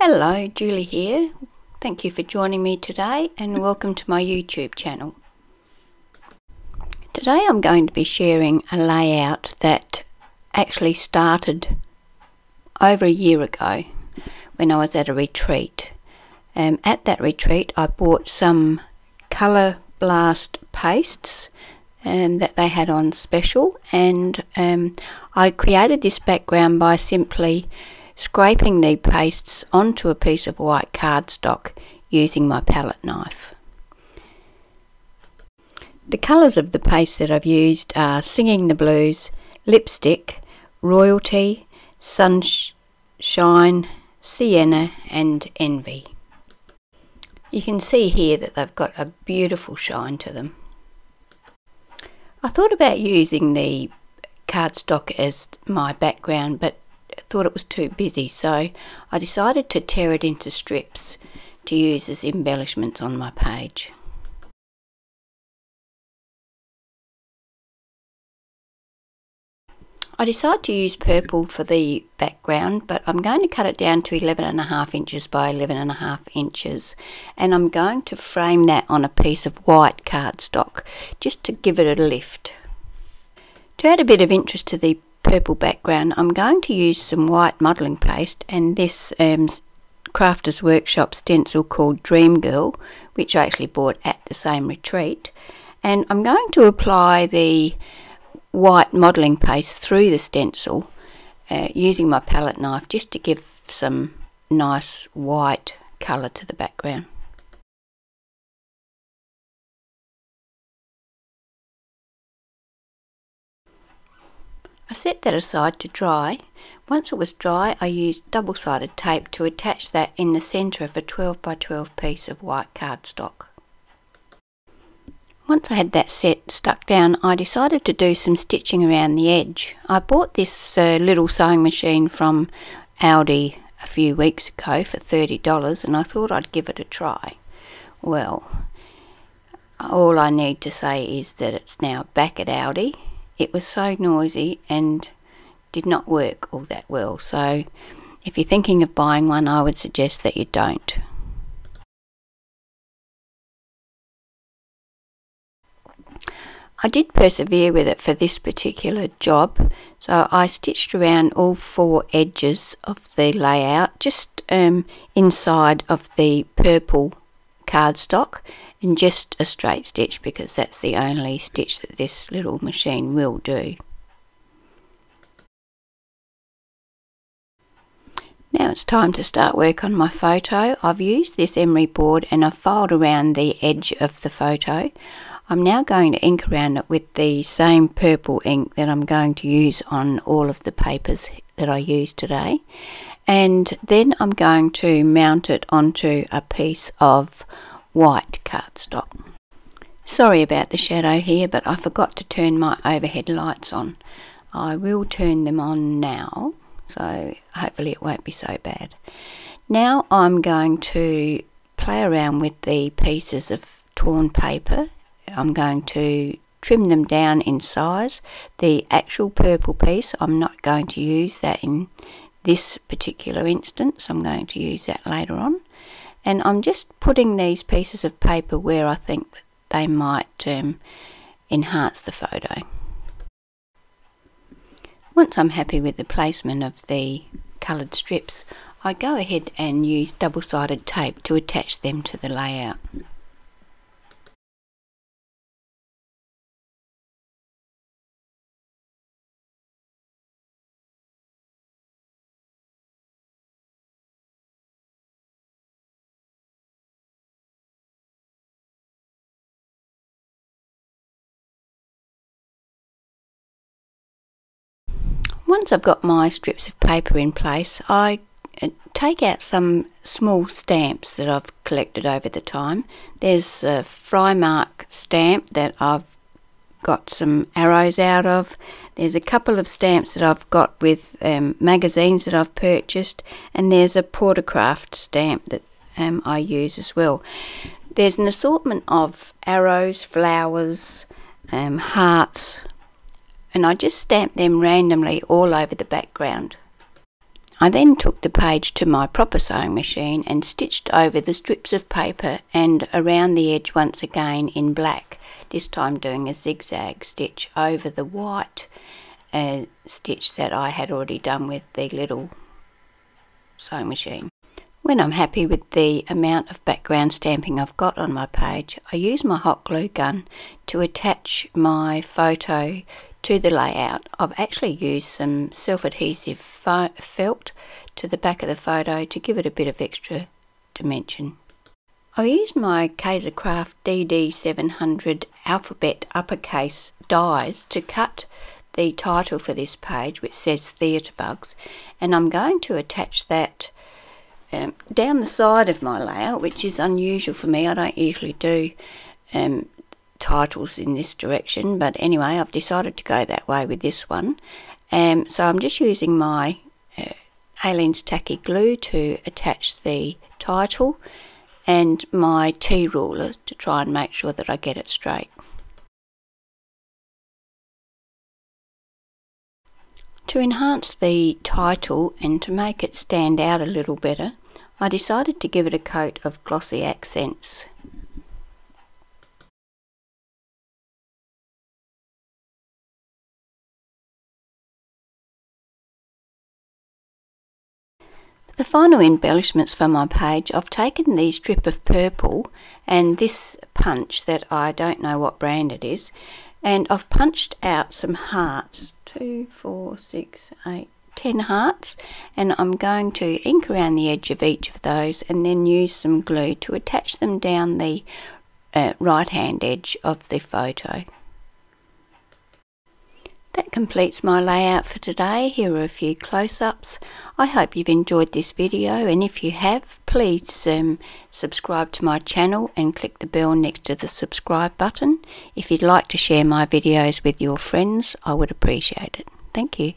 Hello, Julie here. Thank you for joining me today and welcome to my YouTube channel. Today I'm going to be sharing a layout that actually started over a year ago when I was at a retreat. At that retreat I bought some Colour Blast pastes that they had on special, and I created this background by simply scraping the pastes onto a piece of white cardstock using my palette knife. The colours of the paste that I've used are Singing the Blues, Lipstick, Royalty, Sunshine, Sienna and Envy. You can see here that they've got a beautiful shine to them. I thought about using the cardstock as my background, but thought it was too busy, so I decided to tear it into strips to use as embellishments on my page. I decided to use purple for the background, but I'm going to cut it down to 11.5 inches by 11.5 inches, and I'm going to frame that on a piece of white cardstock just to give it a lift. To add a bit of interest to the purple background, I'm going to use some white modelling paste and this Crafters Workshop stencil called Dream Girl, which I actually bought at the same retreat, and I'm going to apply the white modelling paste through the stencil using my palette knife just to give some nice white colour to the background. I set that aside to dry. Once it was dry, I used double-sided tape to attach that in the centre of a 12 by 12 piece of white cardstock. Once I had that stuck down, I decided to do some stitching around the edge. I bought this little sewing machine from Aldi a few weeks ago for $30, and I thought I'd give it a try. Well, all I need to say is that it's now back at Aldi. It was so noisy and did not work all that well, so if you're thinking of buying one, I would suggest that you don't. I did persevere with it for this particular job, so I stitched around all 4 edges of the layout, just inside of the purple cardstock, and just a straight stitch because that's the only stitch that this little machine will do. Now it's time to start work on my photo. I've used this emery board and I've filed around the edge of the photo. I'm now going to ink around it with the same purple ink that I'm going to use on all of the papers that I use today, and then I'm going to mount it onto a piece of white cardstock. Sorry about the shadow here, but I forgot to turn my overhead lights on. I will turn them on now, so hopefully it won't be so bad. Now I'm going to play around with the pieces of torn paper. I'm going to trim them down in size. The actual purple piece, I'm not going to use that in this particular instance. I'm going to use that later on. And I'm just putting these pieces of paper where I think that they might enhance the photo. Once I'm happy with the placement of the coloured strips, I go ahead and use double-sided tape to attach them to the layout. Once I've got my strips of paper in place, I take out some small stamps that I've collected over the time. There's a Frymark stamp that I've got some arrows out of. There's a couple of stamps that I've got with magazines that I've purchased, and there's a Papercraft stamp that I use as well. There's an assortment of arrows, flowers, hearts, and I just stamp them randomly all over the background. I then took the page to my proper sewing machine and stitched over the strips of paper and around the edge once again in black, this time doing a zigzag stitch over the white stitch that I had already done with the little sewing machine. When I'm happy with the amount of background stamping I've got on my page, I use my hot glue gun to attach my photo to the layout. I've actually used some self-adhesive felt to the back of the photo to give it a bit of extra dimension. I used my Papercraft DD700 alphabet uppercase dies to cut the title for this page, which says Theatrebugs, and I'm going to attach that down the side of my layout, which is unusual for me. I don't usually do titles in this direction, but anyway, I've decided to go that way with this one. So I'm just using my Aleene's tacky glue to attach the title and my T-ruler to try and make sure that I get it straight. To enhance the title and to make it stand out a little better, I decided to give it a coat of Glossy Accents. For the final embellishments for my page, I've taken the strip of purple and this punch that I don't know what brand it is, and I've punched out some hearts, 2, 4, 6, 8, 10 hearts, and I'm going to ink around the edge of each of those and then use some glue to attach them down the right hand edge of the photo. That completes my layout for today. Here are a few close-ups. I hope you've enjoyed this video, and if you have, please subscribe to my channel and click the bell next to the subscribe button. If you'd like to share my videos with your friends, I would appreciate it. Thank you.